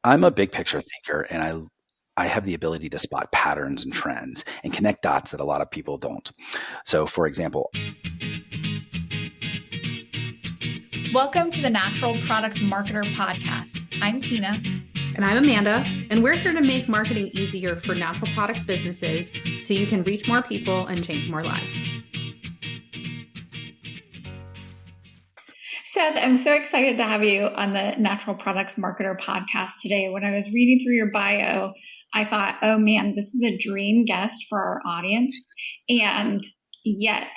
I'm a big picture thinker, and I have the ability to spot patterns and trends and connect dots that a lot of people don't. So, for example, welcome to the Natural Products Marketer Podcast. I'm Tina. And I'm Amanda, and we're here to make marketing easier for natural products businesses so you can reach more people and change more lives. Seth, I'm so excited to have you on the Natural Products Marketer Podcast today. When I was reading through your bio, I thought, oh man, this is a dream guest for our audience. And yet,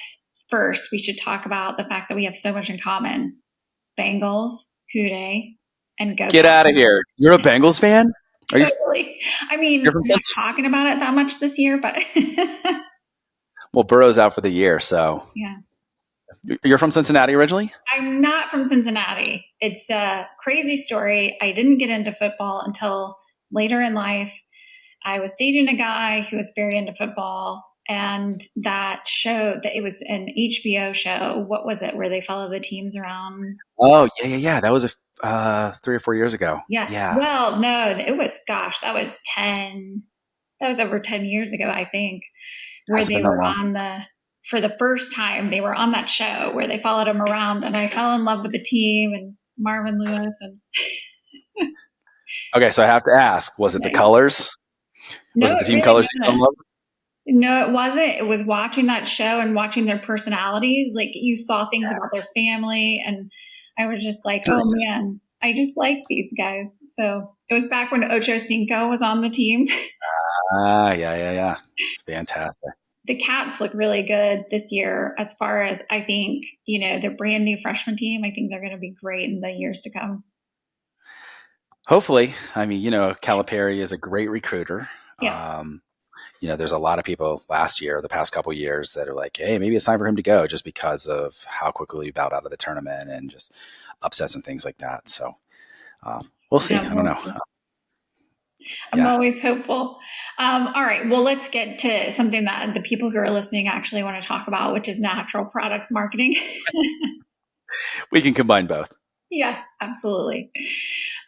first, we should talk about the fact that we have so much in common. Bengals, Houday, and go. Get out of here. You're a Bengals fan? Are you? Totally. I mean, we're not talking about it that much this year, but well, Burrow's out for the year, so yeah. You're from Cincinnati originally? I'm not from Cincinnati. It's a crazy story. I didn't get into football until later in life. I was dating a guy who was very into football, and that show, that it was an HBO show. What was it, where they follow the teams around? Oh, yeah. That was 3 or 4 years ago. Yeah. Well, no, it was, that was over 10 years ago, I think, where they were for the first time, they were on that show where they followed him around, and I fell in love with the team and Marvin Lewis. And okay, so I have to ask, was it the colors? Was it the team colors you fell in love with? No, it wasn't. It was watching that show and watching their personalities. Like, you saw things about their family, and I was just like, oh man, I just like these guys. So it was back when Ocho Cinco was on the team. Yeah. Fantastic. The Cats look really good this year, as far as, I think, their brand new freshman team. I think they're going to be great in the years to come. Hopefully. I mean, Calipari is a great recruiter. Yeah. There's a lot of people the past couple of years that are like, hey, maybe it's time for him to go, just because of how quickly he bowed out of the tournament and just upsets and things like that. So we'll see. I don't know. I'm always hopeful. All right. Well, let's get to something that the people who are listening actually want to talk about, which is natural products marketing. We can combine both. Yeah, absolutely.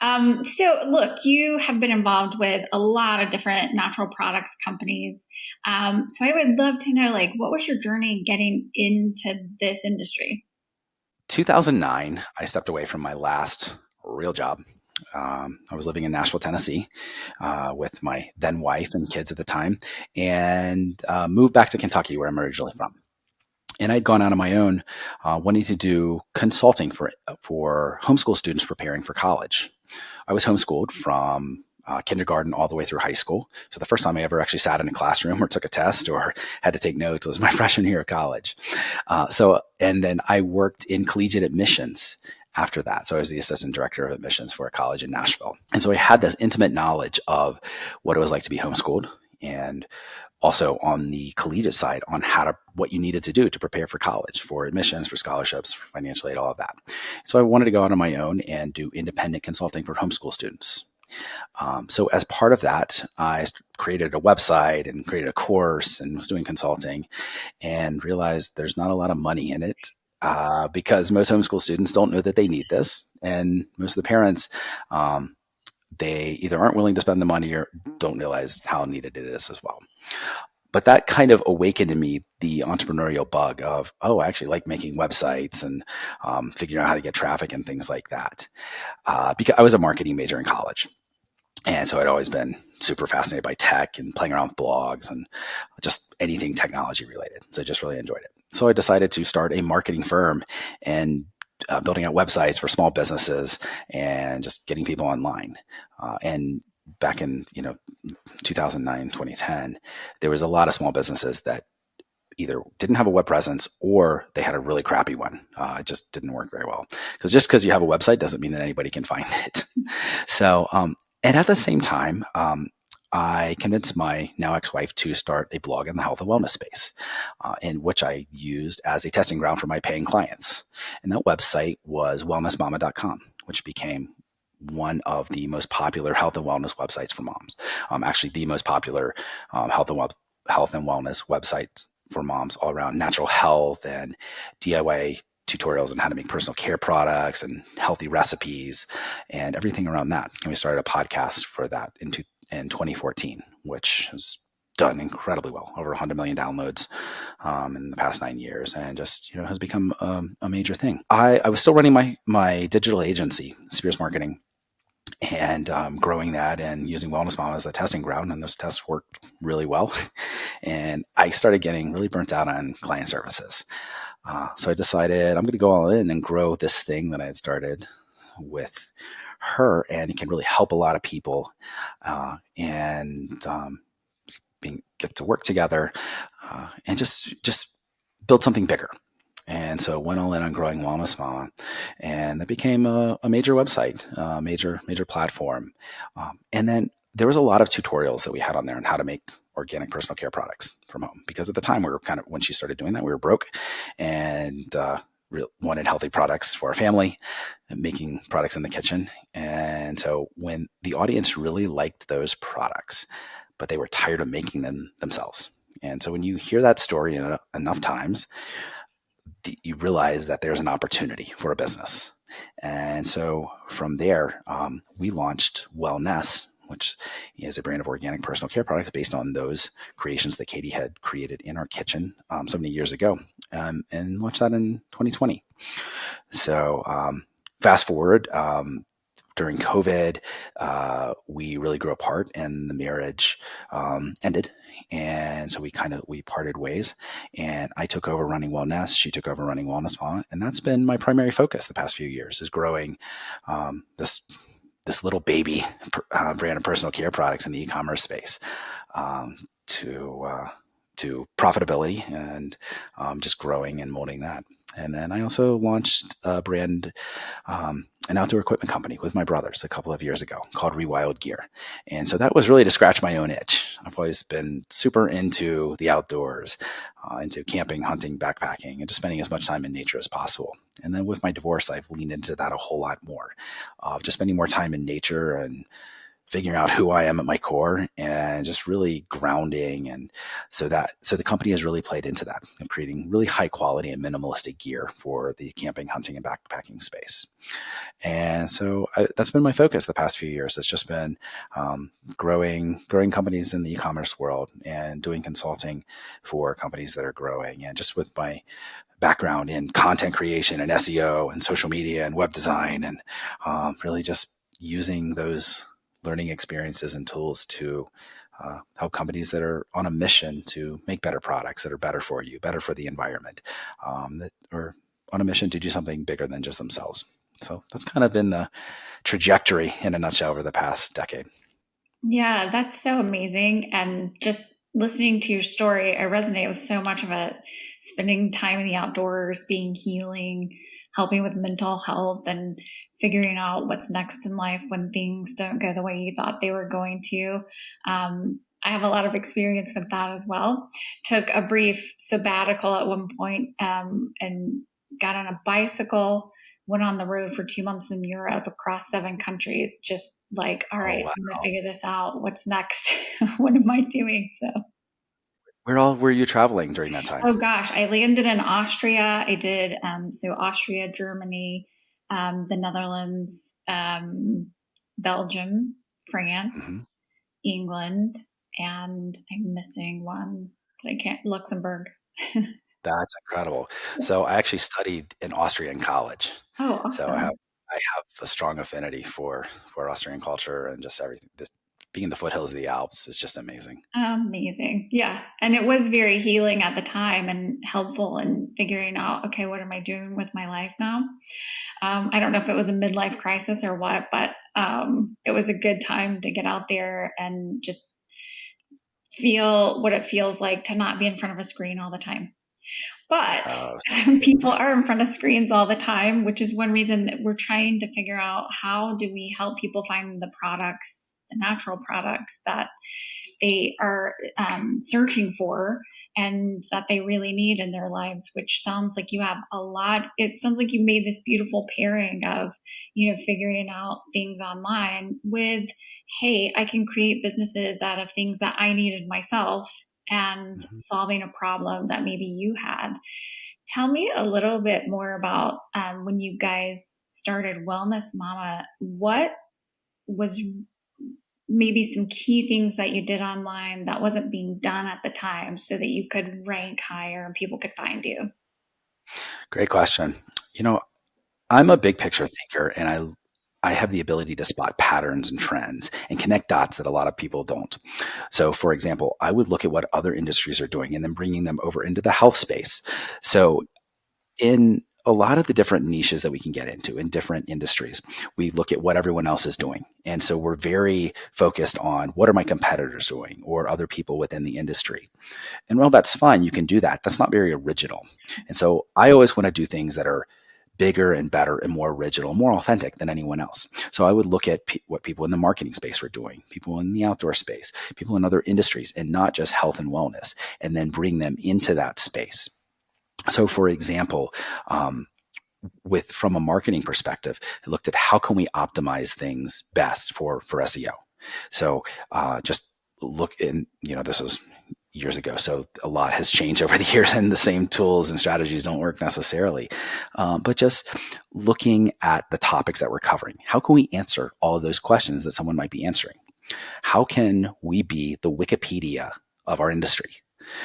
So look, you have been involved with a lot of different natural products companies. So I would love to know, what was your journey getting into this industry? 2009, I stepped away from my last real job. I was living in Nashville, Tennessee, with my then wife and kids at the time, and moved back to Kentucky, where I'm originally from. And I'd gone out on my own, wanting to do consulting for homeschool students preparing for college. I was homeschooled from kindergarten all the way through high school. So the first time I ever actually sat in a classroom or took a test or had to take notes was my freshman year of college. And then I worked in collegiate admissions after that. So I was the assistant director of admissions for a college in Nashville. And so I had this intimate knowledge of what it was like to be homeschooled, and also on the collegiate side on what you needed to do to prepare for college, for admissions, for scholarships, for financial aid, all of that. So I wanted to go out on my own and do independent consulting for homeschool students. So as part of that, I created a website and created a course and was doing consulting, and realized there's not a lot of money in it. Because most homeschool students don't know that they need this. And most of the parents, they either aren't willing to spend the money or don't realize how needed it is as well. But that kind of awakened in me the entrepreneurial bug of, I actually like making websites and figuring out how to get traffic and things like that. Because I was a marketing major in college. And so I'd always been super fascinated by tech and playing around with blogs and just anything technology related. So I just really enjoyed it. So I decided to start a marketing firm and building out websites for small businesses and just getting people online. And back in 2009, 2010, there was a lot of small businesses that either didn't have a web presence or they had a really crappy one. It just didn't work very well. Because you have a website doesn't mean that anybody can find it. So, and at the same time, I convinced my now ex-wife to start a blog in the health and wellness space, in which I used as a testing ground for my paying clients. And that website was wellnessmama.com, which became one of the most popular health and wellness websites for moms. Actually, the most popular health and wellness website for moms all around natural health and DIY tutorials on how to make personal care products and healthy recipes and everything around that. And we started a podcast for that in 2014, which has done incredibly well, over 100 million downloads in the past 9 years, and just has become a major thing. I was still running my digital agency, Spears Marketing, and growing that and using Wellness Mom as a testing ground. And those tests worked really well. And I started getting really burnt out on client services. So I decided I'm going to go all in and grow this thing that I had started with her, and it can really help a lot of people and get to work together and just build something bigger. And so went all in on growing Wellness Mama, and that became a major website, a major platform. And then there was a lot of tutorials that we had on there on how to make organic personal care products from home, because at the time we were when she started doing that, we were broke and wanted healthy products for our family, and making products in the kitchen. And so when the audience really liked those products, but they were tired of making them themselves. And so when you hear that story enough times, you realize that there's an opportunity for a business. And so from there, we launched Wellness, which is a brand of organic personal care products based on those creations that Katie had created in our kitchen so many years ago, and launched that in 2020. So fast forward, during COVID, we really grew apart and the marriage ended. And so we parted ways, and I took over running Wellness. She took over running Wellness Mama. And that's been my primary focus the past few years, is growing this little baby brand of personal care products in the e-commerce space to profitability, and just growing and molding that. And then I also launched a brand, an outdoor equipment company with my brothers a couple of years ago called Rewild Gear. And so that was really to scratch my own itch. I've always been super into the outdoors, into camping, hunting, backpacking, and just spending as much time in nature as possible. And then with my divorce, I've leaned into that a whole lot more, just spending more time in nature and figuring out who I am at my core, and just really grounding. And so the company has really played into that, of creating really high quality and minimalistic gear for the camping, hunting, and backpacking space. And so that's been my focus the past few years. It's just been growing companies in the e-commerce world and doing consulting for companies that are growing. And just with my background in content creation and SEO and social media and web design, and really just using those learning experiences and tools to help companies that are on a mission to make better products that are better for you, better for the environment, that are on a mission to do something bigger than just themselves. So that's kind of been the trajectory in a nutshell over the past decade. Yeah, that's so amazing. And just listening to your story, I resonate with so much of it. Spending time in the outdoors, being healing, helping with mental health, and figuring out what's next in life when things don't go the way you thought they were going to. I have a lot of experience with that as well. Took a brief sabbatical at one point, and got on a bicycle, went on the road for 2 months in Europe across 7 countries, just like, all right, wow. I'm going to figure this out. What's next? What am I doing? So, Where all were you traveling during that time? oh gosh, I landed in Austria. I did, so Austria, Germany, the Netherlands, Belgium, France, Mm-hmm. England, and I'm missing one that I can't, Luxembourg. That's incredible. So I actually studied in Austria in college. Oh, So awesome. I have a strong affinity for Austrian culture, and just everything. Being in the foothills of the Alps is just amazing. Amazing. Yeah. And it was very healing at the time and helpful in figuring out, okay, what am I doing with my life now? I don't know if it was a midlife crisis or what, but it was a good time to get out there and just feel what it feels like to not be in front of a screen all the time. But Oh, so people are in front of screens all the time, which is one reason that we're trying to figure out how do we help people find the products, the natural products that they are searching for and that they really need in their lives, which sounds like you have a lot. It sounds like you made this beautiful pairing of, figuring out things online with, hey, I can create businesses out of things that I needed myself and Mhm. solving a problem that maybe you had. Tell me a little bit more about when you guys started Wellness Mama. What was maybe some key things that you did online that wasn't being done at the time so that you could rank higher and people could find you? Great question. You know, I'm a big picture thinker, and I have the ability to spot patterns and trends and connect dots that a lot of people don't. So, for example, I would look at what other industries are doing and then bringing them over into the health space. So, in a lot of the different niches that we can get into in different industries, we look at what everyone else is doing. And so we're very focused on what are my competitors doing or other people within the industry. And while that's fine, you can do that. That's not very original. And so I always want to do things that are bigger and better and more original, more authentic than anyone else. So I would look at what people in the marketing space were doing, people in the outdoor space, people in other industries, and not just health and wellness, and then bring them into that space. So, for example, with from a marketing perspective, I looked at how can we optimize things best for SEO. So, just look in, this is years ago. So a lot has changed over the years, and the same tools and strategies don't work necessarily. But just looking at the topics that we're covering, how can we answer all of those questions that someone might be answering? How can we be the Wikipedia of our industry?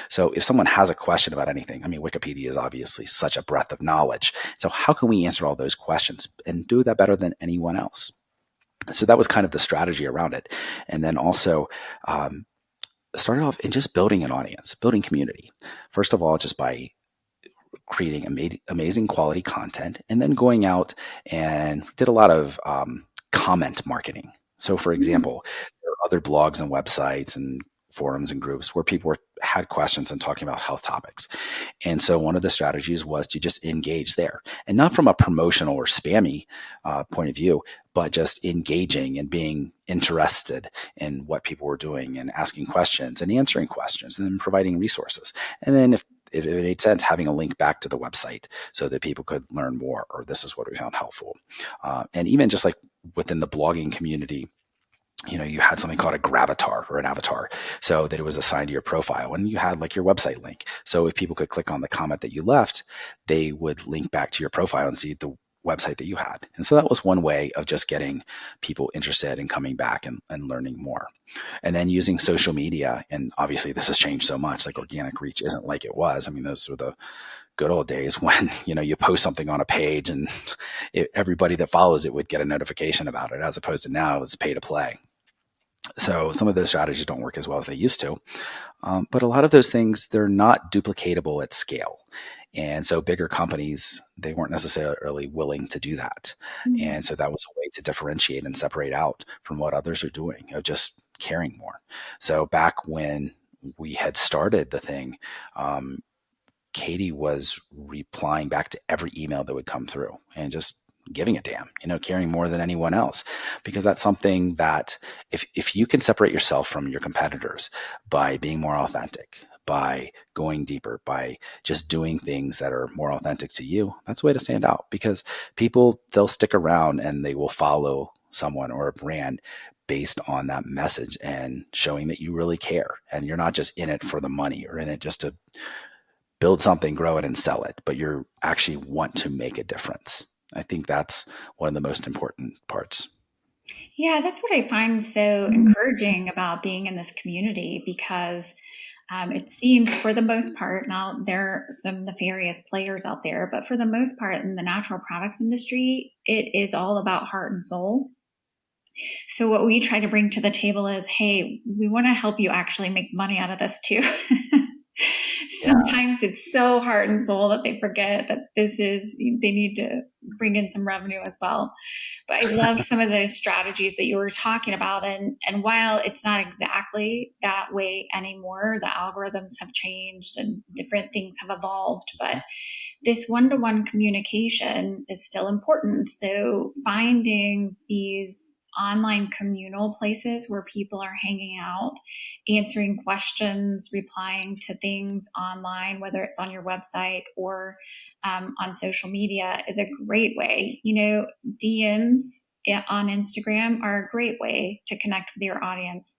So if someone has a question about anything, I mean, Wikipedia is obviously such a breadth of knowledge. So how can we answer all those questions and do that better than anyone else? So that was kind of the strategy around it. And then also, started off in just building an audience, building community. First of all, just by creating amazing quality content, and then going out and did a lot of comment marketing. So, for example, there are other blogs and websites and forums and groups where had questions and talking about health topics. And so one of the strategies was to just engage there, and not from a promotional or spammy point of view, but just engaging and being interested in what people were doing and asking questions and answering questions and then providing resources. And then if it made sense, having a link back to the website so that people could learn more, or this is what we found helpful. And even just like within the blogging community, you had something called a gravatar or an avatar, so that it was assigned to your profile, and you had like your website link. So if people could click on the comment that you left, they would link back to your profile and see the website that you had. And so that was one way of just getting people interested in coming back and learning more. And then using social media, and obviously this has changed so much, like organic reach isn't like it was. I mean, those were the good old days when, you post something on a page and everybody that follows it would get a notification about it, as opposed to now it's pay to play. So some of those strategies don't work as well as they used to. But a lot of those things, they're not duplicatable at scale. And so bigger companies, they weren't necessarily willing to do that. Mm-hmm. And so that was a way to differentiate and separate out from what others are doing, of just caring more. So back when we had started the thing, Katie was replying back to every email that would come through and just giving a damn, caring more than anyone else, because that's something that if you can separate yourself from your competitors by being more authentic, by going deeper, by just doing things that are more authentic to you, that's a way to stand out, because people, they'll stick around and they will follow someone or a brand based on that message and showing that you really care and you're not just in it for the money or in it just to build something, grow it, and sell it, but you actually want to make a difference. I think that's one of the most important parts. Yeah, that's what I find so encouraging about being in this community, because it seems, for the most part, now there are some nefarious players out there, but for the most part in the natural products industry, it is all about heart and soul. So what we try to bring to the table is, hey, we want to help you actually make money out of this too. Yeah. Sometimes it's so heart and soul that they forget that they need to bring in some revenue as well. But I love some of those strategies that you were talking about. And while it's not exactly that way anymore, the algorithms have changed and different things have evolved, but this one-to-one communication is still important. So finding these online communal places where people are hanging out, answering questions, replying to things online, whether it's on your website or on social media, is a great way. DMs on Instagram are a great way to connect with your audience.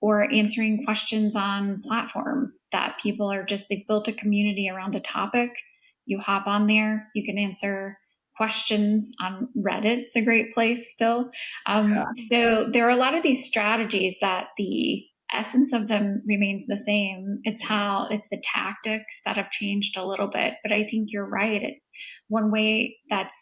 Or answering questions on platforms that people are just, they've built a community around a topic. You hop on there, you can answer questions on Reddit. It's a great place still. Yeah. So there are a lot of these strategies that the essence of them remains the same. It's the tactics that have changed a little bit, but I think you're right. It's one way that's,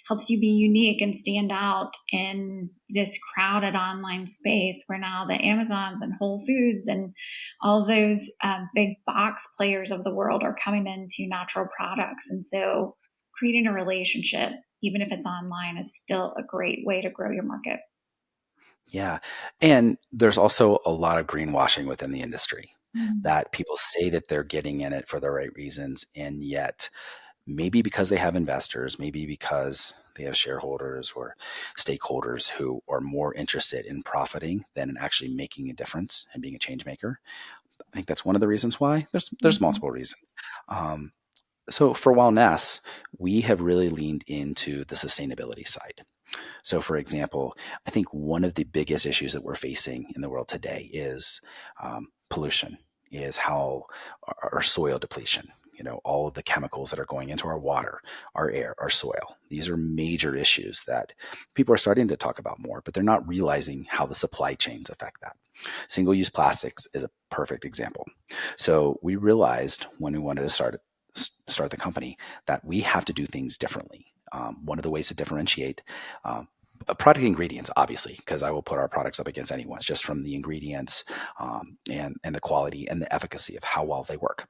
helps you be unique and stand out in this crowded online space where now the Amazons and Whole Foods and all those big box players of the world are coming into natural products. And so creating a relationship, even if it's online, is still a great way to grow your market. Yeah. And there's also a lot of greenwashing within the industry that people say that they're getting in it for the right reasons. And yet, maybe because they have investors, maybe because they have shareholders or stakeholders who are more interested in profiting than in actually making a difference and being a change maker. I think that's one of the reasons why. There's multiple reasons. Um, so for Wellness, we have really leaned into the sustainability side. So, for example, I think one of the biggest issues that we're facing in the world today is pollution, is how our soil depletion, all of the chemicals that are going into our water, our air, our soil. These are major issues that people are starting to talk about more, but they're not realizing how the supply chains affect that. Single-use plastics is a perfect example. So we realized when we wanted to start the company that we have to do things differently. One of the ways to differentiate product ingredients, obviously, because I will put our products up against anyone's just from the ingredients and the quality and the efficacy of how well they work.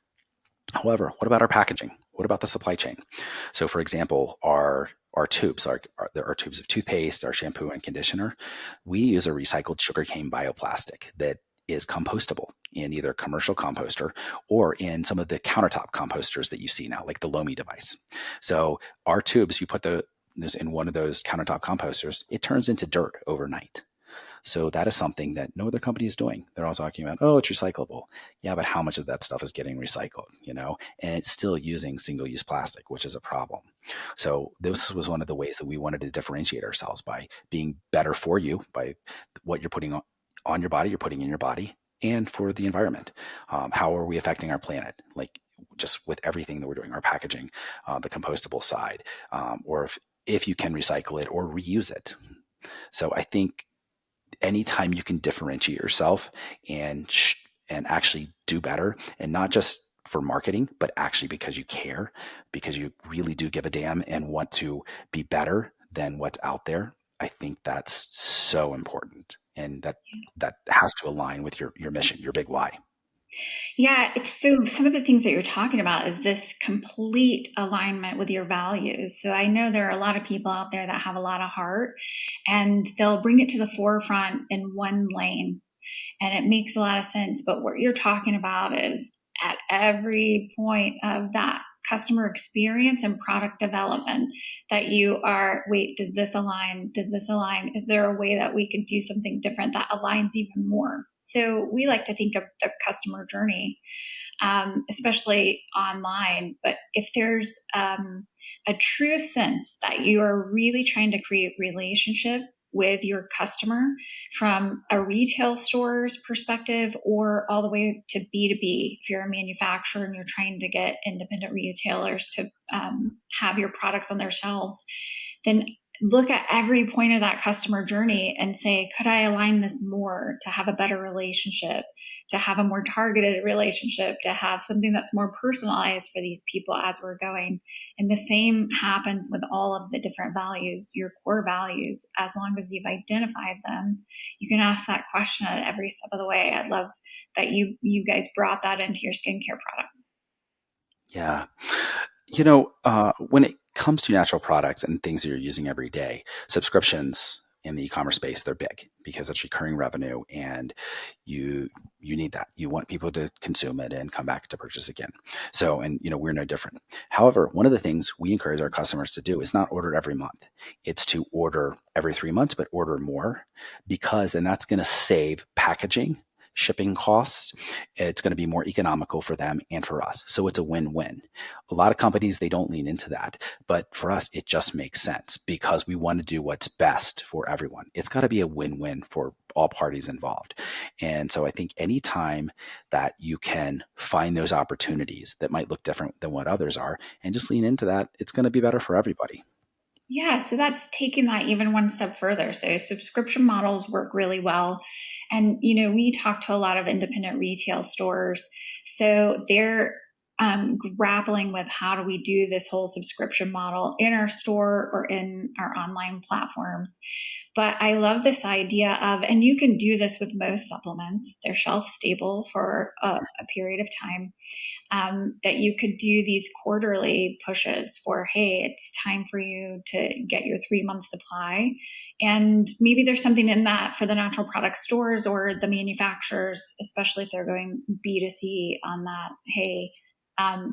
However, what about our packaging? What about the supply chain? So, for example, our tubes, our tubes of toothpaste, our shampoo and conditioner, we use a recycled sugarcane bioplastic that is compostable in either commercial composter or in some of the countertop composters that you see now, like the Lomi device. So our tubes, you put those in one of those countertop composters, it turns into dirt overnight. So that is something that no other company is doing. They're all talking about, oh, it's recyclable. Yeah, but how much of that stuff is getting recycled, And it's still using single-use plastic, which is a problem. So this was one of the ways that we wanted to differentiate ourselves by being better for you, by what you're putting on your body, you're putting in your body, and for the environment. How are we affecting our planet? Like just with everything that we're doing, our packaging, the compostable side, or if you can recycle it or reuse it. So I think anytime you can differentiate yourself and actually do better, and not just for marketing, but actually because you care, because you really do give a damn and want to be better than what's out there, I think that's so important. And that has to align with your mission, your big why. Yeah, it's so some of the things that you're talking about is this complete alignment with your values. So I know there are a lot of people out there that have a lot of heart and they'll bring it to the forefront in one lane and it makes a lot of sense. But what you're talking about is at every point of that customer experience and product development that you are, wait, does this align? Does this align? Is there a way that we could do something different that aligns even more? So we like to think of the customer journey, especially online. But if there's a true sense that you are really trying to create relationship with your customer from a retail store's perspective or all the way to B2B. If you're a manufacturer and you're trying to get independent retailers to have your products on their shelves, then look at every point of that customer journey and say, could I align this more to have a better relationship, to have a more targeted relationship, to have something that's more personalized for these people as we're going. And the same happens with all of the different values, your core values. As long as you've identified them, you can ask that question at every step of the way. I love that you guys brought that into your skincare products. Yeah. When it comes to natural products and things that you're using every day, subscriptions in the e-commerce space, they're big because it's recurring revenue and you need that. You want people to consume it and come back to purchase again. So, and we're no different. However, one of the things we encourage our customers to do is not order every month. It's to order every 3 months, but order more, because then that's going to save packaging shipping costs. It's going to be more economical for them and for us. So it's a win-win. A lot of companies, they don't lean into that. But for us, it just makes sense because we want to do what's best for everyone. It's got to be a win-win for all parties involved. And so I think anytime that you can find those opportunities that might look different than what others are and just lean into that, it's going to be better for everybody. Yeah, so that's taking that even one step further. So subscription models work really well. And, we talk to a lot of independent retail stores. So they're grappling with how do we do this whole subscription model in our store or in our online platforms. But I love this idea of, and you can do this with most supplements, they're shelf stable for a period of time, that you could do these quarterly pushes for, hey, it's time for you to get your 3-month supply. And maybe there's something in that for the natural product stores or the manufacturers, especially if they're going B2C on that. Hey,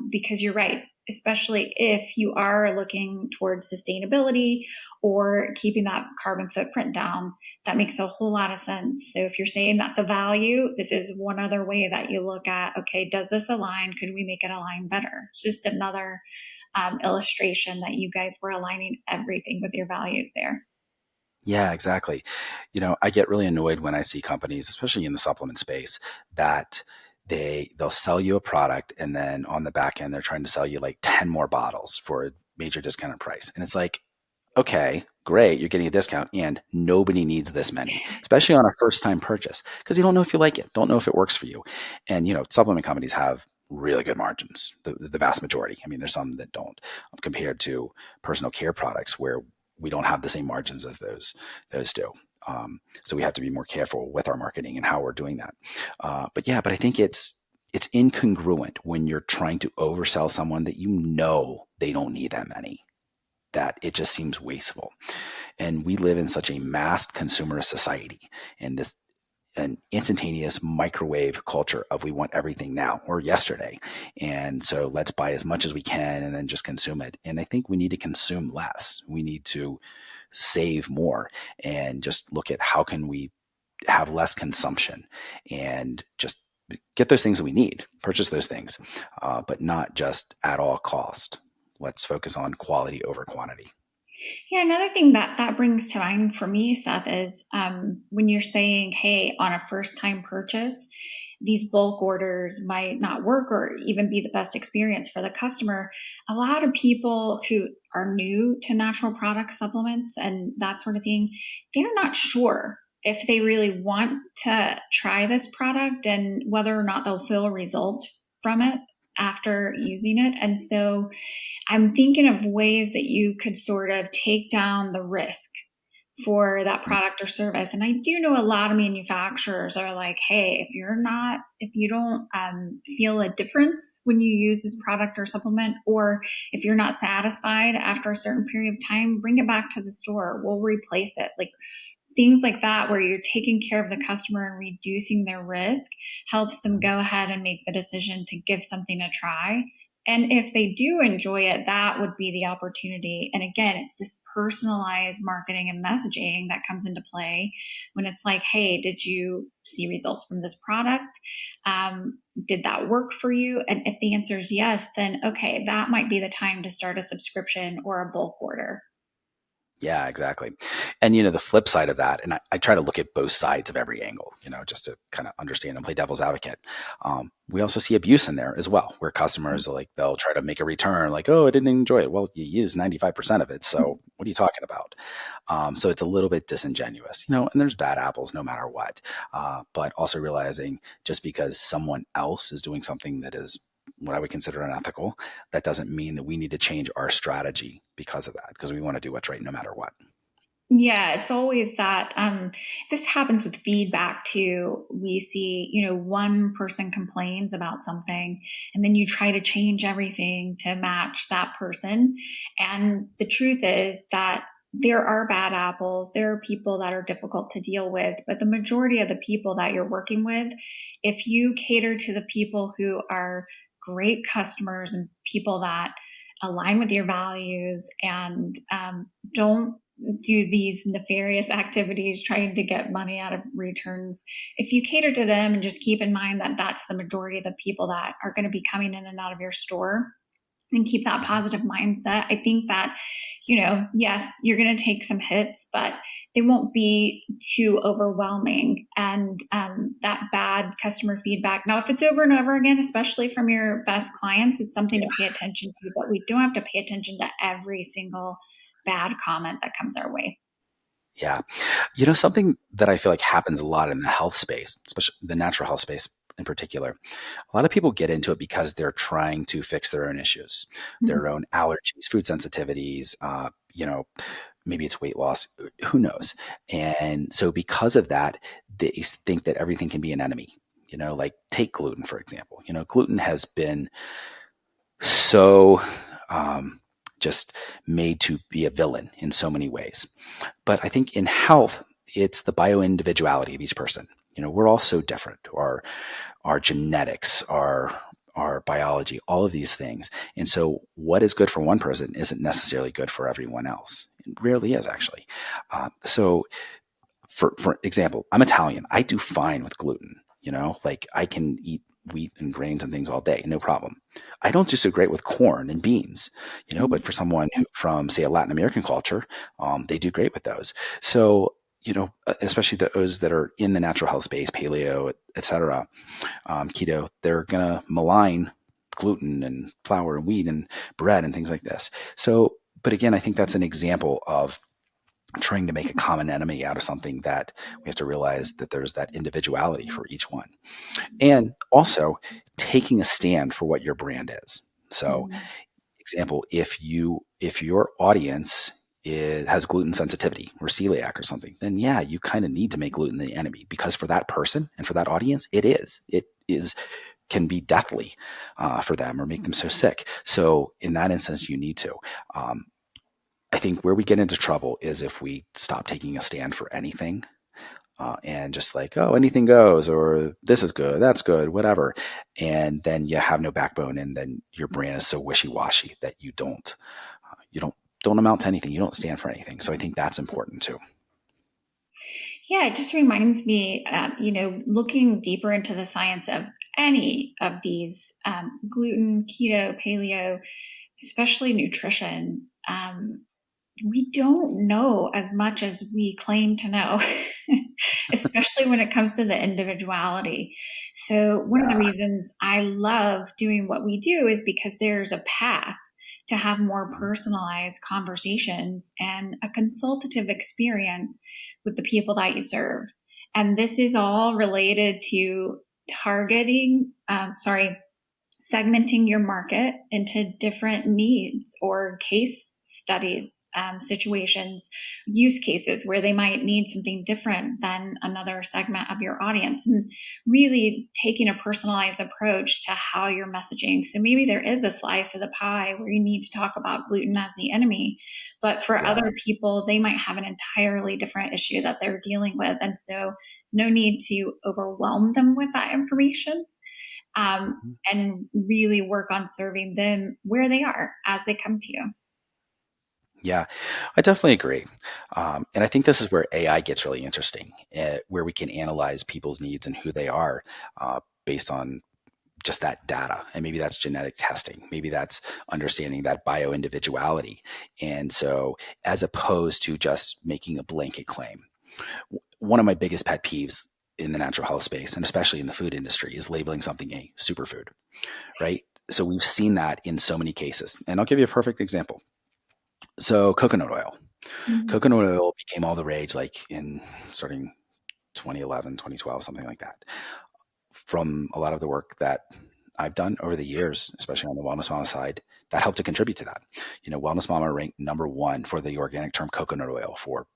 because you're right, especially if you are looking towards sustainability or keeping that carbon footprint down, that makes a whole lot of sense. So if you're saying that's a value, this is one other way that you look at, okay, does this align? Could we make it align better? It's just another illustration that you guys were aligning everything with your values there. Yeah, exactly. I get really annoyed when I see companies, especially in the supplement space, that they'll sell you a product and then on the back end they're trying to sell you like 10 more bottles for a major discounted price. And it's like, okay, great, you're getting a discount and nobody needs this many, especially on a first time purchase because you don't know if you like it, don't know if it works for you. And supplement companies have really good margins, the vast majority. I mean, there's some that don't, compared to personal care products where we don't have the same margins as those do. So we have to be more careful with our marketing and how we're doing that. But I think it's incongruent when you're trying to oversell someone that they don't need that many, that it just seems wasteful. And we live in such a mass consumerist society, and this an instantaneous microwave culture of we want everything now or yesterday. And so let's buy as much as we can and then just consume it. And I think we need to consume less. We need to save more and just look at how can we have less consumption and just get those things that we need, purchase those things, but not just at all cost. Let's focus on quality over quantity. Yeah, another thing that brings to mind for me, Seth, is when you're saying, hey, on a first time purchase, these bulk orders might not work or even be the best experience for the customer. A lot of people who are new to natural product supplements and that sort of thing, they're not sure if they really want to try this product and whether or not they'll feel results from it after using it. And so I'm thinking of ways that you could sort of take down the risk for that product or service. And I do know a lot of manufacturers are like, hey, if you don't feel a difference when you use this product or supplement, or if you're not satisfied after a certain period of time, bring it back to the store. We'll replace it. Like things like that, where you're taking care of the customer and reducing their risk, helps them go ahead and make the decision to give something a try. And if they do enjoy it, that would be the opportunity. And again, it's this personalized marketing and messaging that comes into play when it's like, hey, did you see results from this product? Did that work for you? And if the answer is yes, then okay, that might be the time to start a subscription or a bulk order. Yeah, exactly. And the flip side of that, and I try to look at both sides of every angle, just to kind of understand and play devil's advocate. We also see abuse in there as well, where customers they'll try to make a return, like, oh, I didn't enjoy it. Well, you used 95% of it. So what are you talking about? So it's a little bit disingenuous, and there's bad apples no matter what. But also realizing just because someone else is doing something that is what I would consider unethical, that doesn't mean that we need to change our strategy because of that, because we want to do what's right no matter what. Yeah, it's always that. This happens with feedback too. We see, one person complains about something, and then you try to change everything to match that person. And the truth is that there are bad apples. There are people that are difficult to deal with, but the majority of the people that you're working with, if you cater to the people who are great customers and people that align with your values and don't do these nefarious activities trying to get money out of returns. If you cater to them and just keep in mind that that's the majority of the people that are going to be coming in and out of your store, and keep that positive mindset, I think that, yes, you're going to take some hits, but they won't be too overwhelming. And that bad customer feedback. Now, if it's over and over again, especially from your best clients, it's something to pay attention to, but we don't have to pay attention to every single bad comment that comes our way. Yeah. Something that I feel like happens a lot in the health space, especially the natural health space in particular, a lot of people get into it because they're trying to fix their own issues, their own allergies, food sensitivities, maybe it's weight loss, who knows? And so because of that, they think that everything can be an enemy. Like take gluten, for example. Gluten has been so just made to be a villain in so many ways. But I think in health, it's the bio-individuality of each person. We're all so different. Our genetics, our biology, all of these things. And so what is good for one person isn't necessarily good for everyone else. It rarely is, actually. So for example, I'm Italian. I do fine with gluten. Like I can eat wheat and grains and things all day, no problem. I don't do so great with corn and beans, but for someone from, say, a Latin American culture, they do great with those. So, especially those that are in the natural health space, paleo, et cetera, keto, they're going to malign gluten and flour and wheat and bread and things like this. So, but again, I think that's an example of trying to make a common enemy out of something that we have to realize that there's that individuality for each one. And also taking a stand for what your brand is. So, example, if your audience has gluten sensitivity or celiac or something, then yeah, you kind of need to make gluten the enemy, because for that person and for that audience, it can be deathly for them or make them so sick. So in that instance, you need to. I think where we get into trouble is if we stop taking a stand for anything. And just like, oh, anything goes, or this is good, that's good, whatever. And then you have no backbone, and then your brand is so wishy-washy that you don't amount to anything. You don't stand for anything. So I think that's important too. Yeah, it just reminds me, looking deeper into the science of any of these gluten, keto, paleo, especially nutrition. We don't know as much as we claim to know, especially when it comes to the individuality. So one of the reasons I love doing what we do is because there's a path to have more personalized conversations and a consultative experience with the people that you serve. And this is all related to segmenting your market into different needs or case studies, situations, use cases where they might need something different than another segment of your audience, and really taking a personalized approach to how you're messaging. So maybe there is a slice of the pie where you need to talk about gluten as the enemy, but for other people, they might have an entirely different issue that they're dealing with. And so no need to overwhelm them with that information. And really work on serving them where they are as they come to you. Yeah, I definitely agree. And I think this is where AI gets really interesting, where we can analyze people's needs and who they are based on just that data. And maybe that's genetic testing. Maybe that's understanding that bio-individuality. And so as opposed to just making a blanket claim, one of my biggest pet peeves in the natural health space, and especially in the food industry, is labeling something a superfood, right? So we've seen that in so many cases. And I'll give you a perfect example. So coconut oil. Coconut oil became all the rage like in starting 2011, 2012, something like that. From a lot of the work that I've done over the years, especially on the Wellness Mama side, that helped to contribute to that. Wellness Mama ranked #1 for the organic term coconut oil for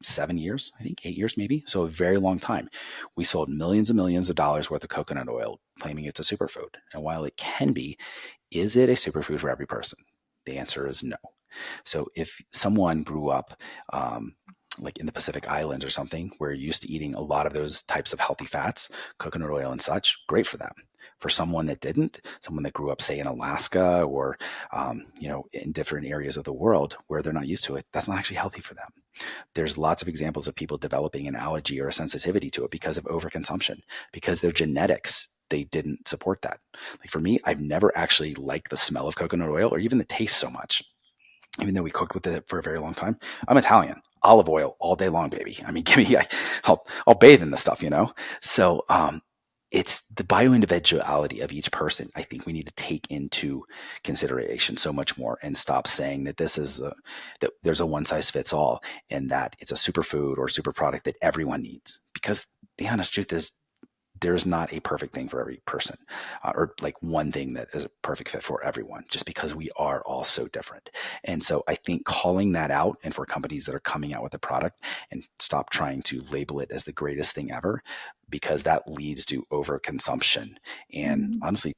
7 years, I think 8 years maybe. So a very long time. We sold millions and millions of dollars worth of coconut oil, claiming it's a superfood. And while it can be, is it a superfood for every person? The answer is no. So if someone grew up like in the Pacific Islands or something, where you're used to eating a lot of those types of healthy fats, coconut oil and such, great for them. For someone that didn't, someone that grew up, say, in Alaska or, in different areas of the world where they're not used to it, that's not actually healthy for them. There's lots of examples of people developing an allergy or a sensitivity to it because of overconsumption, because their genetics, they didn't support that. Like for me, I've never actually liked the smell of coconut oil or even the taste so much, even though we cooked with it for a very long time. I'm Italian. Olive oil all day long, baby. I mean, give me, I'll bathe in this stuff, you know? So, it's the bio-individuality of each person. I think we need to take into consideration so much more and stop saying that that there's a one size fits all and that it's a superfood or super product that everyone needs. Because the honest truth is, there's not a perfect thing for every person, or like one thing that is a perfect fit for everyone, just because we are all so different. And so I think calling that out, and for companies that are coming out with a product, and stop trying to label it as the greatest thing ever, because that leads to overconsumption and Mm-hmm. honestly,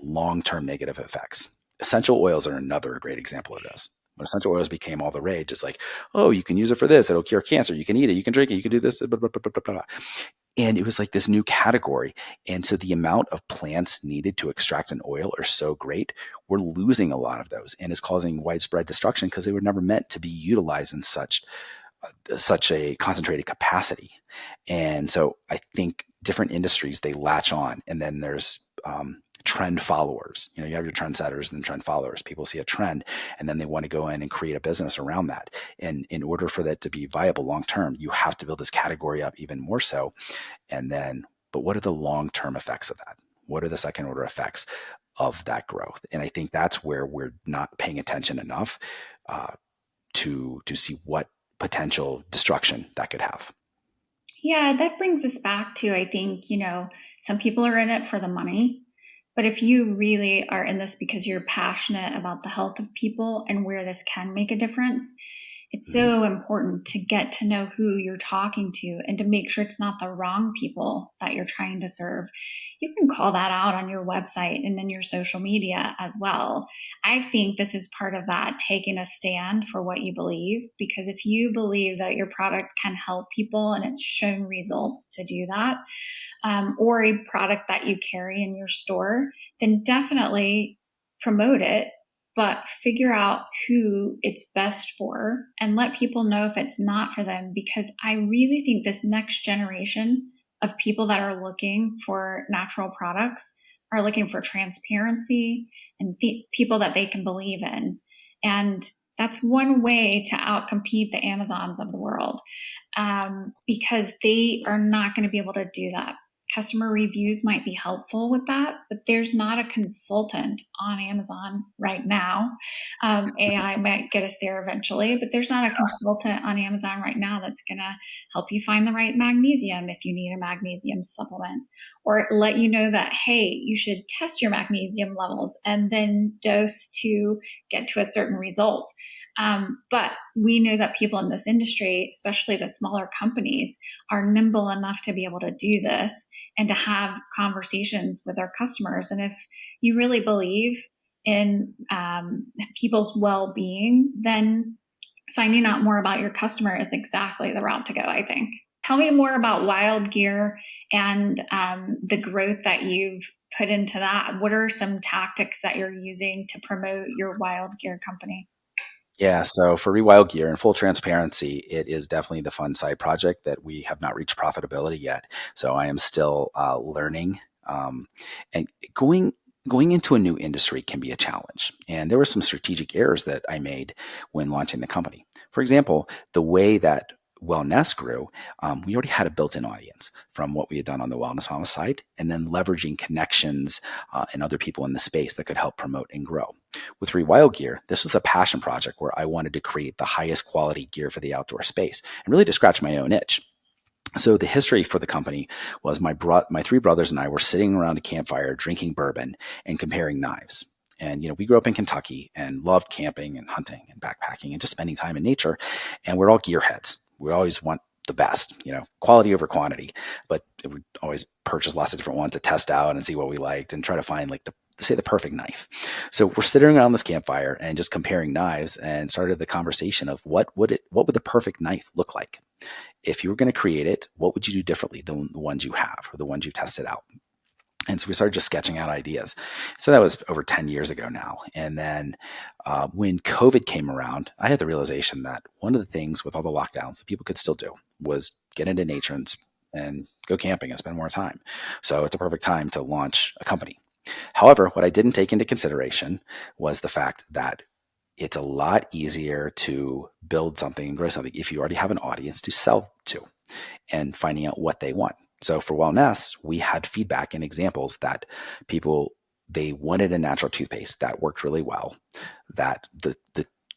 long-term negative effects. Essential oils are another great example of this. When essential oils became all the rage, it's like, oh, you can use it for this. It'll cure cancer. You can eat it. You can drink it. You can do this. Blah, blah, blah, blah, blah. And it was like this new category. And so the amount of plants needed to extract an oil are so great, we're losing a lot of those. And it's causing widespread destruction because they were never meant to be utilized in such a concentrated capacity. And so I think different industries, they latch on. And then there's trend followers. You know, you have your trendsetters and trend followers. People see a trend and then they want to go in and create a business around that. And in order for that to be viable long term, you have to build this category up even more so. And then, but what are the long term effects of that? What are the second order effects of that growth? And I think that's where we're not paying attention enough to see what potential destruction that could have. Yeah, that brings us back to, I think, some people are in it for the money. But if you really are in this because you're passionate about the health of people and where this can make a difference, it's so important to get to know who you're talking to and to make sure it's not the wrong people that you're trying to serve. You can call that out on your website and then your social media as well. I think this is part of that, taking a stand for what you believe, because if you believe that your product can help people and it's shown results to do that, or a product that you carry in your store, then definitely promote it, but figure out who it's best for and let people know if it's not for them. Because I really think this next generation of people that are looking for natural products are looking for transparency and people that they can believe in. And that's one way to outcompete the Amazons of the world, because they are not going to be able to do that. Customer reviews might be helpful with that, but there's not a consultant on Amazon right now. AI might get us there eventually, but there's not a consultant on Amazon right now that's going to help you find the right magnesium if you need a magnesium supplement, or let you know that, hey, you should test your magnesium levels and then dose to get to a certain result. But we know that people in this industry, especially the smaller companies, are nimble enough to be able to do this and to have conversations with our customers. And if you really believe in people's well-being, then finding out more about your customer is exactly the route to go, I think. Tell me more about Wild Gear and the growth that you've put into that. What are some tactics that you're using to promote your Wild Gear company? Yeah, so for Rewild Gear, in full transparency, it is definitely the fun side project that we have not reached profitability yet. So I am still learning, and going into a new industry can be a challenge. And there were some strategic errors that I made when launching the company. For example, the way that Wellness grew, we already had a built-in audience from what we had done on the Wellness Wellness side, and then leveraging connections and other people in the space that could help promote and grow. With Rewild Gear, this was a passion project where I wanted to create the highest quality gear for the outdoor space and really to scratch my own itch. So the history for the company was my three brothers and I were sitting around a campfire drinking bourbon and comparing knives. And, we grew up in Kentucky and loved camping and hunting and backpacking and just spending time in nature. And we're all gearheads. We always want the best, quality over quantity, but we always purchase lots of different ones to test out and see what we liked and try to find like the perfect knife. So we're sitting around this campfire and just comparing knives and started the conversation of what would the perfect knife look like? If you were going to create it, what would you do differently than the ones you have or the ones you tested out? And so we started just sketching out ideas. So that was over 10 years ago now. And then when COVID came around, I had the realization that one of the things with all the lockdowns that people could still do was get into nature and go camping and spend more time. So it's a perfect time to launch a company. However, what I didn't take into consideration was the fact that it's a lot easier to build something and grow something if you already have an audience to sell to and finding out what they want. So for Wellness, we had feedback and examples that people, they wanted a natural toothpaste that worked really well, that the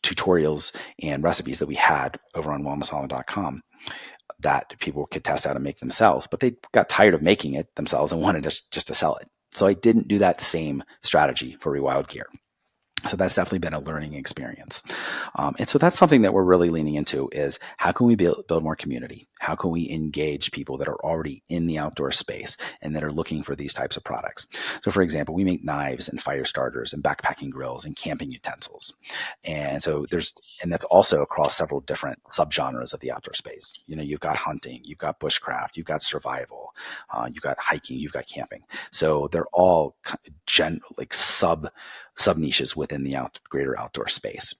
tutorials and recipes that we had over on wellnessmama.com that people could test out and make themselves, but they got tired of making it themselves and wanted us just to sell it. So I didn't do that same strategy for Rewild Gear. So that's definitely been a learning experience. And so that's something that we're really leaning into is how can we build more community? How can we engage people that are already in the outdoor space and that are looking for these types of products? So for example, we make knives and fire starters and backpacking grills and camping utensils. And so and that's also across several different subgenres of the outdoor space. You know, you've got hunting, you've got bushcraft, you've got survival, you've got hiking, you've got camping. So they're all sub niches within the greater outdoor space.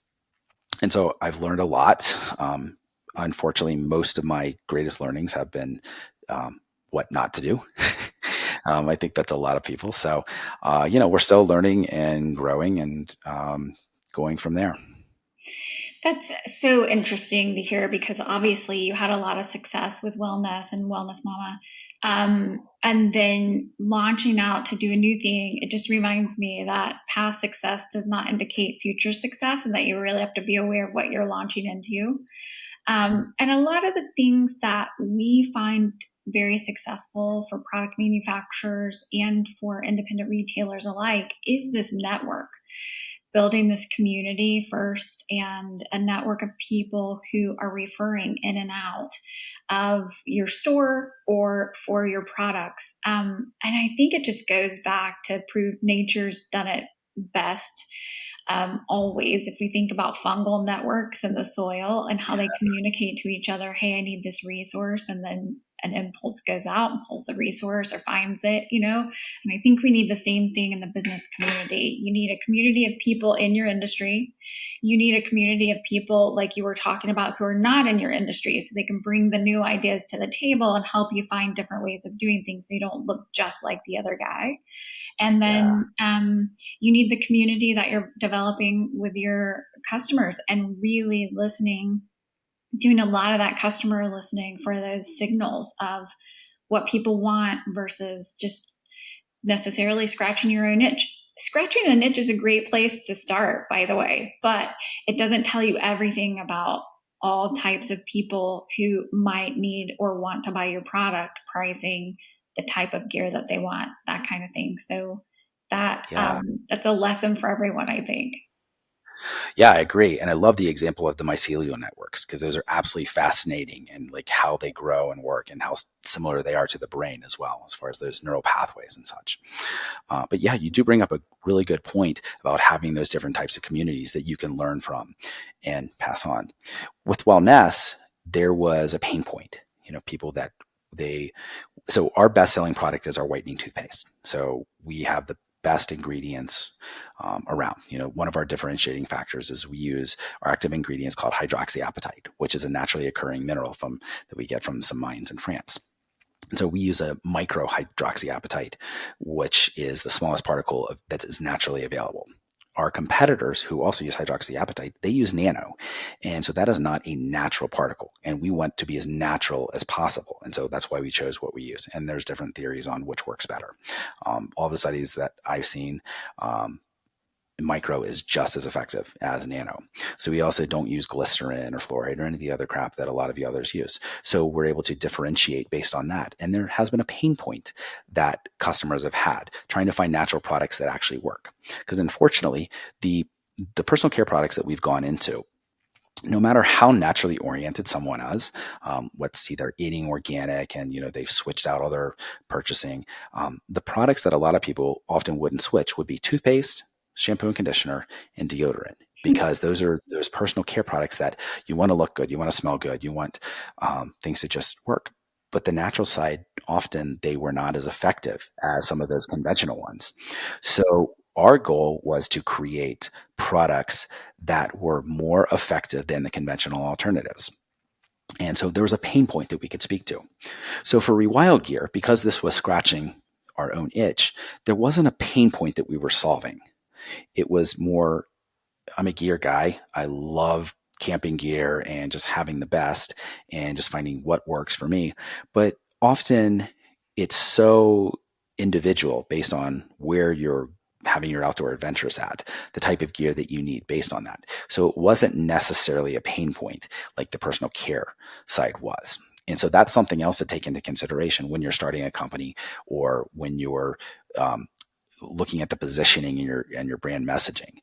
And so I've learned a lot. Unfortunately, most of my greatest learnings have been what not to do. I think that's a lot of people. So, we're still learning and growing and going from there. That's so interesting to hear because obviously you had a lot of success with Wellness and Wellness Mama. And then launching out to do a new thing, it just reminds me that past success does not indicate future success and that you really have to be aware of what you're launching into. And a lot of the things that we find very successful for product manufacturers and for independent retailers alike is this network. Building this community first and a network of people who are referring in and out of your store or for your products. And I think it just goes back to prove nature's done it best. Always, if we think about fungal networks in the soil and how they communicate to each other, hey, I need this resource, and then an impulse goes out and pulls the resource or finds it, and I think we need the same thing in the business community. You need a community of people in your industry. You need a community of people like you were talking about who are not in your industry so they can bring the new ideas to the table and help you find different ways of doing things so you don't look just like the other guy. And then you need the community that you're developing with your customers and really listening, doing a lot of that customer listening for those signals of what people want versus just necessarily scratching your own itch. Scratching an itch is a great place to start, by the way, but it doesn't tell you everything about all types of people who might need or want to buy your product, pricing, the type of gear that they want, that kind of thing. So that's a lesson for everyone, I think. Yeah, I agree. And I love the example of the mycelial networks because those are absolutely fascinating and like how they grow and work and how similar they are to the brain as well, as far as those neural pathways and such. But yeah, you do bring up a really good point about having those different types of communities that you can learn from and pass on. With Wellness, there was a pain point, people that so our best-selling product is our whitening toothpaste. So we have the best ingredients around. One of our differentiating factors is we use our active ingredients called hydroxyapatite, which is a naturally occurring mineral that we get from some mines in France. And so we use a micro hydroxyapatite, which is the smallest particle that is naturally available. Our competitors who also use hydroxyapatite, they use nano. And so that is not a natural particle. And we want to be as natural as possible. And so that's why we chose what we use. And there's different theories on which works better. All the studies that I've seen, micro is just as effective as nano. So we also don't use glycerin or fluoride or any of the other crap that a lot of the others use. So we're able to differentiate based on that. And there has been a pain point that customers have had trying to find natural products that actually work. Because unfortunately, the personal care products that we've gone into, no matter how naturally oriented someone is, let's see, they're eating organic and, they've switched out all their purchasing. The products that a lot of people often wouldn't switch would be toothpaste, shampoo and conditioner, and deodorant, because those are those personal care products that you want to look good, you want to smell good, you want things to just work. But the natural side often they were not as effective as some of those conventional ones. So our goal was to create products that were more effective than the conventional alternatives. And so there was a pain point that we could speak to. So for Rewild Gear, because this was scratching our own itch, there wasn't a pain point that we were solving. It was more, I'm a gear guy. I love camping gear and just having the best and just finding what works for me. But often it's so individual based on where you're having your outdoor adventures at, the type of gear that you need based on that. So it wasn't necessarily a pain point like the personal care side was. And so that's something else to take into consideration when you're starting a company or when you're looking at the positioning and your brand messaging.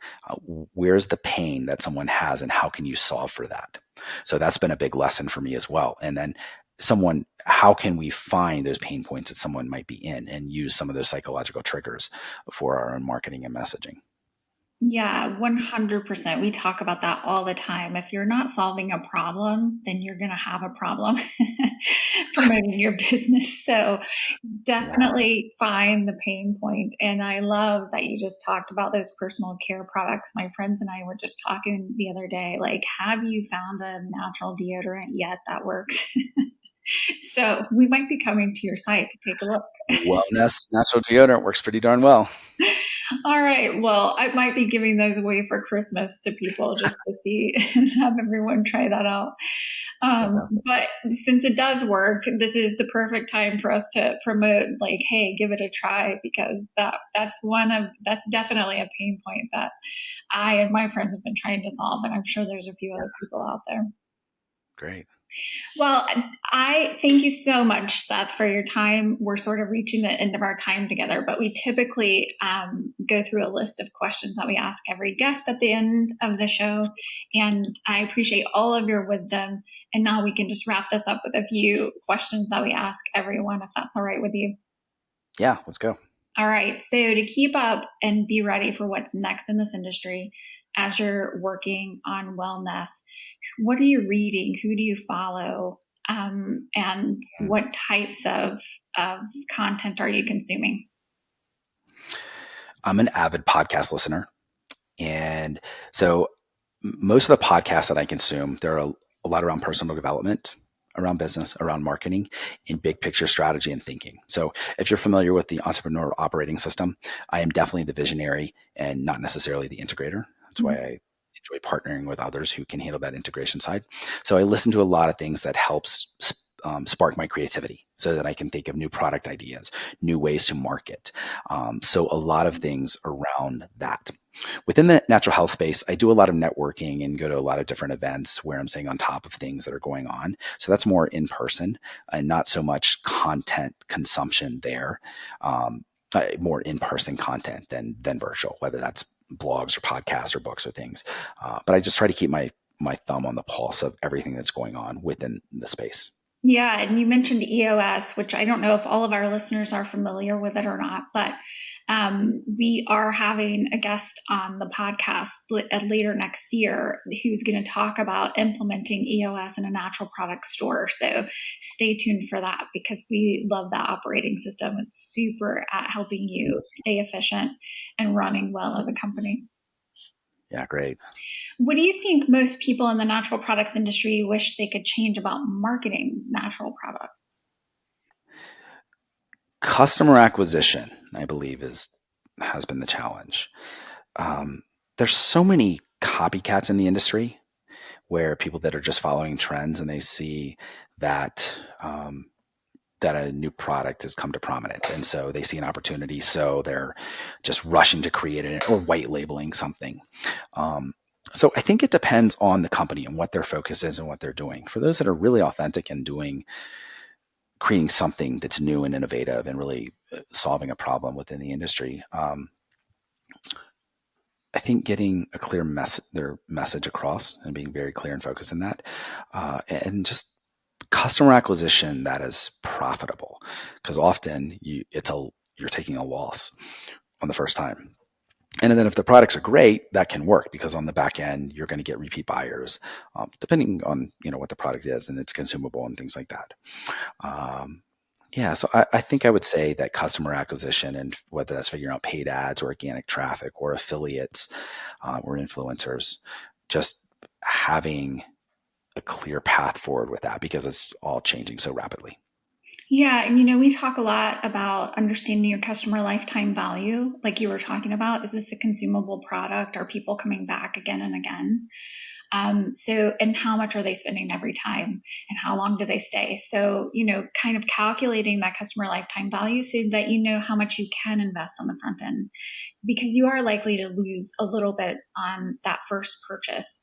Where's the pain that someone has and how can you solve for that? So that's been a big lesson for me as well. And then how can we find those pain points that someone might be in and use some of those psychological triggers for our own marketing and messaging? Yeah, 100%. We talk about that all the time. If you're not solving a problem, then you're going to have a problem promoting your business. So Yeah. definitely find the pain point. And I love that you just talked about those personal care products. My friends and I were just talking the other day, like, have you found a natural deodorant yet that works? So we might be coming to your site to take a look. Wellness natural deodorant works pretty darn well. All right. Well, I might be giving those away for Christmas to people just to see and have everyone try that out. Fantastic. But since it does work, this is the perfect time for us to promote, like, hey, give it a try, because that's definitely a pain point that I and my friends have been trying to solve, and I'm sure there's a few other people out there. Great. Well, I thank you so much, Seth, for your time. We're sort of reaching the end of our time together, but we typically go through a list of questions that we ask every guest at the end of the show. And I appreciate all of your wisdom. And now we can just wrap this up with a few questions that we ask everyone, if that's all right with you. Yeah, let's go. All right. So to keep up and be ready for what's next in this industry as you're working on wellness, what are you reading? Who do you follow? And what types of content are you consuming? I'm an avid podcast listener. And so most of the podcasts that I consume, there are a lot around personal development, around business, around marketing, and big picture strategy and thinking. So if you're familiar with the entrepreneurial operating system, I am definitely the visionary and not necessarily the integrator. That's why I enjoy partnering with others who can handle that integration side. So I listen to a lot of things that helps spark my creativity so that I can think of new product ideas, new ways to market. So a lot of things around that. Within the natural health space, I do a lot of networking and go to a lot of different events where I'm staying on top of things that are going on. So that's more in person and not so much content consumption there. More in-person content than virtual, whether that's blogs or podcasts or books or things. But I just try to keep my thumb on the pulse of everything that's going on within the space. Yeah, and you mentioned EOS, which I don't know if all of our listeners are familiar with it or not, but we are having a guest on the podcast later next year who's going to talk about implementing EOS in a natural product store. So stay tuned for that, because we love that operating system. It's super at helping you stay efficient and running well as a company. Yeah, great. What do you think most people in the natural products industry wish they could change about marketing natural products? Customer acquisition, I believe, has been the challenge. There's so many copycats in the industry where people that are just following trends and they see that that a new product has come to prominence, and so they see an opportunity, so they're just rushing to create it or white labeling something. So I think it depends on the company and what their focus is and what they're doing. For those that are really authentic and creating something that's new and innovative and really solving a problem within the industry, I think getting a clear their message across and being very clear and focused in that, and just customer acquisition that is profitable, because often you're taking a loss on the first time. And then if the products are great, that can work, because on the back end, you're going to get repeat buyers, depending on what the product is and it's consumable and things like that. Yeah, so I think I would say that customer acquisition, and whether that's figuring out paid ads or organic traffic or affiliates or influencers, just having a clear path forward with that because it's all changing so rapidly. Yeah, and we talk a lot about understanding your customer lifetime value, like you were talking about. Is this a consumable product? Are people coming back again and again? And how much are they spending every time and how long do they stay? So, kind of calculating that customer lifetime value so that you know how much you can invest on the front end, because you are likely to lose a little bit on that first purchase,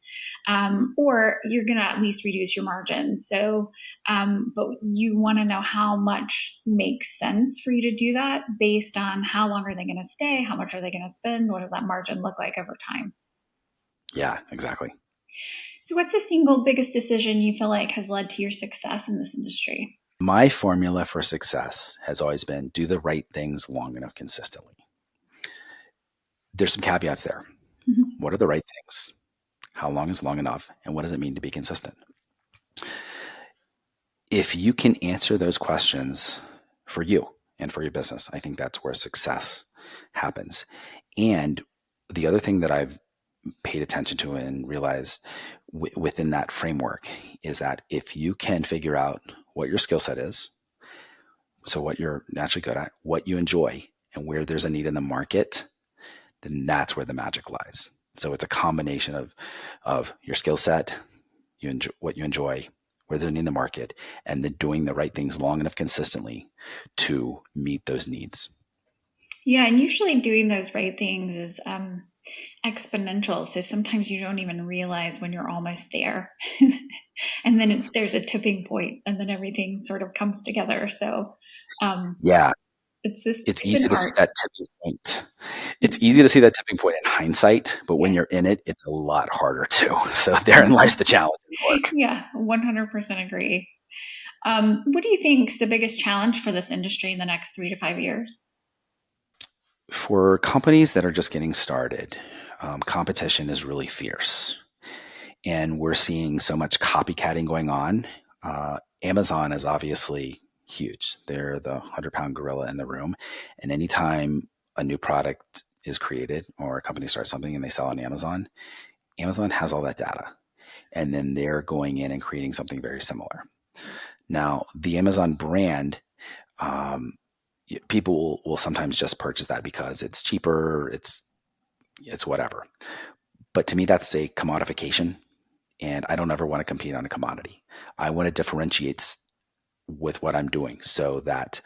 or you're going to at least reduce your margin. So, but you want to know how much makes sense for you to do that based on how long are they going to stay, how much are they going to spend, what does that margin look like over time. Yeah, exactly. So, what's the single biggest decision you feel like has led to your success in this industry? My formula for success has always been do the right things long enough consistently. There's some caveats there. Mm-hmm. What are the right things? How long is long enough? And what does it mean to be consistent? If you can answer those questions for you and for your business, I think that's where success happens. And the other thing that I've paid attention to and realized within that framework is that if you can figure out what your skill set is, so what you're naturally good at, what you enjoy, and where there's a need in the market, then that's where the magic lies. So it's a combination of your skill set, what you enjoy, where there's a need in the market, and then doing the right things long enough consistently to meet those needs. Yeah, and usually doing those right things is exponential. So sometimes you don't even realize when you're almost there. And then there's a tipping point, and then everything sort of comes together. So Yeah, it's it's an easy to see art. that tipping point. It's easy to see that tipping point in hindsight, but when Yeah. you're in it, it's a lot harder too. So therein lies the challenge in work. Yeah, 100% agree. What do you think is the biggest challenge for this industry in the next 3 to 5 years? For companies that are just getting started, competition is really fierce. And we're seeing so much copycatting going on. Amazon is obviously huge. They're the 100-pound gorilla in the room. And anytime a new product is created or a company starts something and they sell on Amazon, Amazon has all that data. And then they're going in and creating something very similar. Now, the Amazon brand, um, people will sometimes just purchase that because it's cheaper, it's whatever. But to me, that's a commodification, and I don't ever want to compete on a commodity. I want to differentiate with what I'm doing so that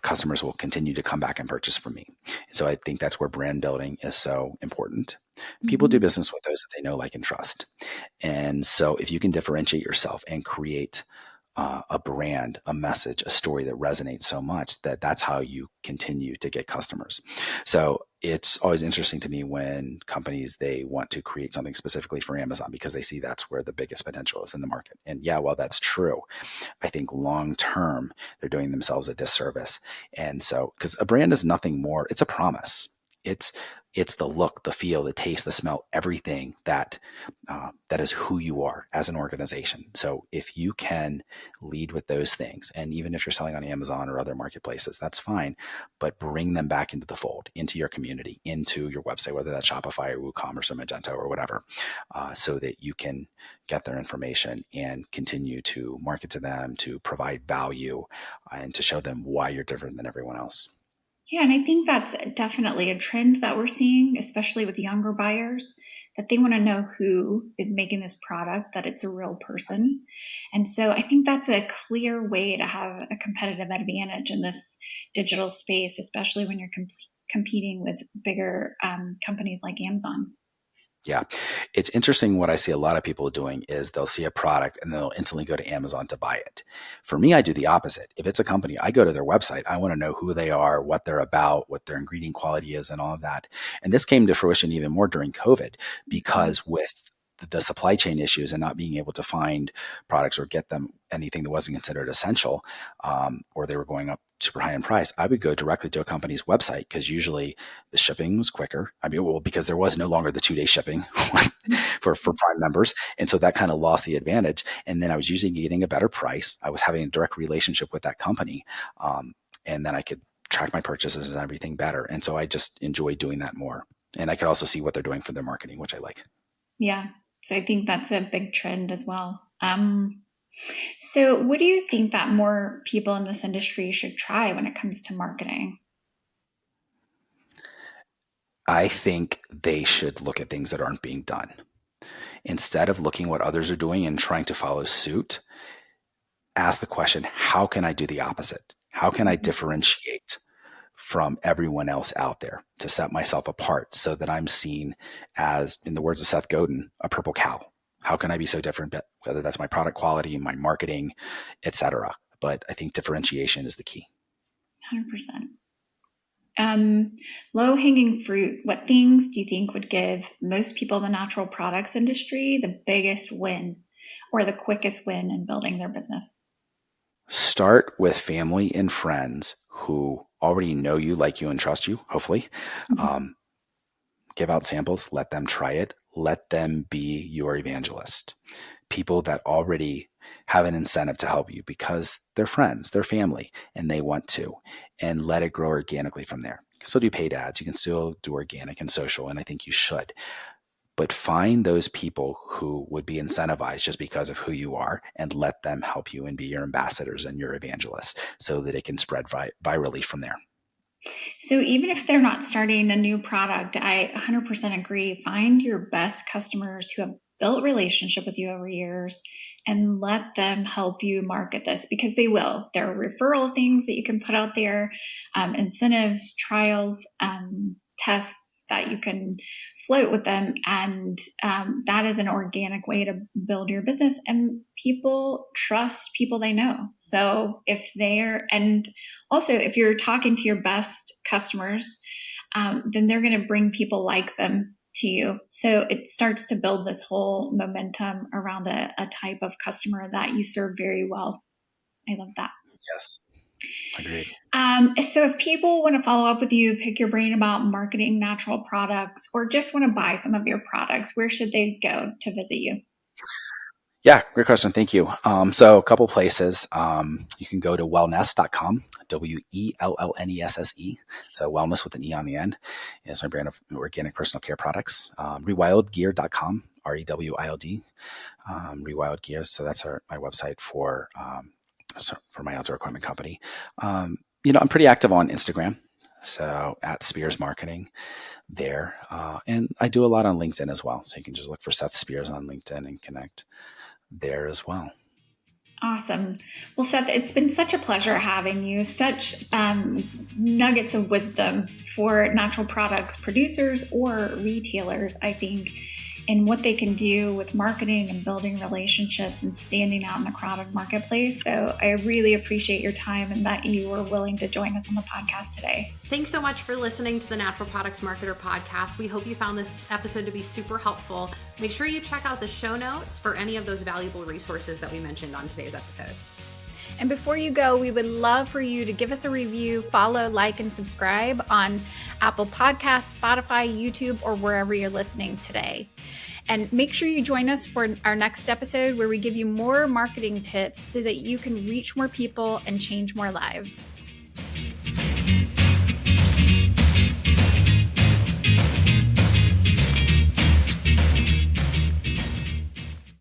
customers will continue to come back and purchase from me. So I think that's where brand building is so important. People do Mm-hmm. business with those that they know, like, and trust. And so if you can differentiate yourself and create a brand, a message, a story that resonates so much that's how you continue to get customers. So it's always interesting to me when companies, they want to create something specifically for Amazon because they see that's where the biggest potential is in the market. And yeah, well, that's true. I think long term, they're doing themselves a disservice. And so, because a brand is nothing more, it's a promise. It's it's the look, the feel, the taste, the smell, everything that is who you are as an organization. So if you can lead with those things, and even if you're selling on Amazon or other marketplaces, that's fine, but bring them back into the fold, into your community, into your website, whether that's Shopify or WooCommerce or Magento or whatever, so that you can get their information and continue to market to them, to provide value, and to show them why you're different than everyone else. Yeah, and I think that's definitely a trend that we're seeing, especially with younger buyers, that they want to know who is making this product, that it's a real person. And so I think that's a clear way to have a competitive advantage in this digital space, especially when you're competing with bigger companies like Amazon. Yeah. It's interesting. What I see a lot of people doing is they'll see a product and they'll instantly go to Amazon to buy it. For me, I do the opposite. If it's a company, I go to their website. I want to know who they are, what they're about, what their ingredient quality is, and all of that. And this came to fruition even more during COVID Mhm. because with the supply chain issues and not being able to find products or get them anything that wasn't considered essential, or they were going up super high in price, I would go directly to a company's website because usually the shipping was quicker. I mean, well, because there was no longer the 2-day shipping for Prime members. And so that kind of lost the advantage. And then I was usually getting a better price. I was having a direct relationship with that company. And then I could track my purchases and everything better. And so I just enjoy doing that more. And I could also see what they're doing for their marketing, which I like. Yeah. So I think that's a big trend as well. So what do you think that more people in this industry should try when it comes to marketing? I think they should look at things that aren't being done. Instead of looking what others are doing and trying to follow suit, ask the question, how can I do the opposite? How can I differentiate from everyone else out there to set myself apart so that I'm seen as, in the words of Seth Godin, a purple cow? How can I be so different, whether that's my product quality, my marketing, etc.? But I think differentiation is the key. 100%. Low-hanging fruit, what things do you think would give most people in the natural products industry the biggest win or the quickest win in building their business? Start with family and friends who already know you, like you, and trust you, hopefully. Give out samples, let them try it, let them be your evangelist. People that already have an incentive to help you because they're friends, they're family, and they want to, and let it grow organically from there. You can still do paid ads, you can still do organic and social, and I think you should. But find those people who would be incentivized just because of who you are and let them help you and be your ambassadors and your evangelists so that it can spread virally from there. So even if they're not starting a new product, I 100% agree. Find your best customers who have built relationship with you over years and let them help you market this because they will. There are referral things that you can put out there, incentives, trials, tests that you can float with them. And that is an organic way to build your business. And people trust people they know. So if if you're talking to your best customers, then they're going to bring people like them to you. So it starts to build this whole momentum around a type of customer that you serve very well. I love that. Yes. Agreed. So if people want to follow up with you, pick your brain about marketing natural products, or just want to buy some of your products, where should they go to visit you? Yeah, great question. Thank you. So a couple places. You can go to wellnesse.com, WELLNESSE. So wellness with an E on the end is my brand of organic personal care products. Rewildgear.com, REWILD. Rewild Gear. So that's my website for my outdoor equipment company. I'm pretty active on Instagram. So at Spears Marketing there. And I do a lot on LinkedIn as well. So you can just look for Seth Spears on LinkedIn and connect there as well. Awesome. Well, Seth, it's been such a pleasure having you. Such nuggets of wisdom for natural products producers or retailers, I think, and what they can do with marketing and building relationships and standing out in the crowded marketplace. So I really appreciate your time and that you were willing to join us on the podcast today. Thanks so much for listening to the Natural Products Marketer podcast. We hope you found this episode to be super helpful. Make sure you check out the show notes for any of those valuable resources that we mentioned on today's episode. And before you go, we would love for you to give us a review, follow, like, and subscribe on Apple Podcasts, Spotify, YouTube, or wherever you're listening today. And make sure you join us for our next episode where we give you more marketing tips so that you can reach more people and change more lives.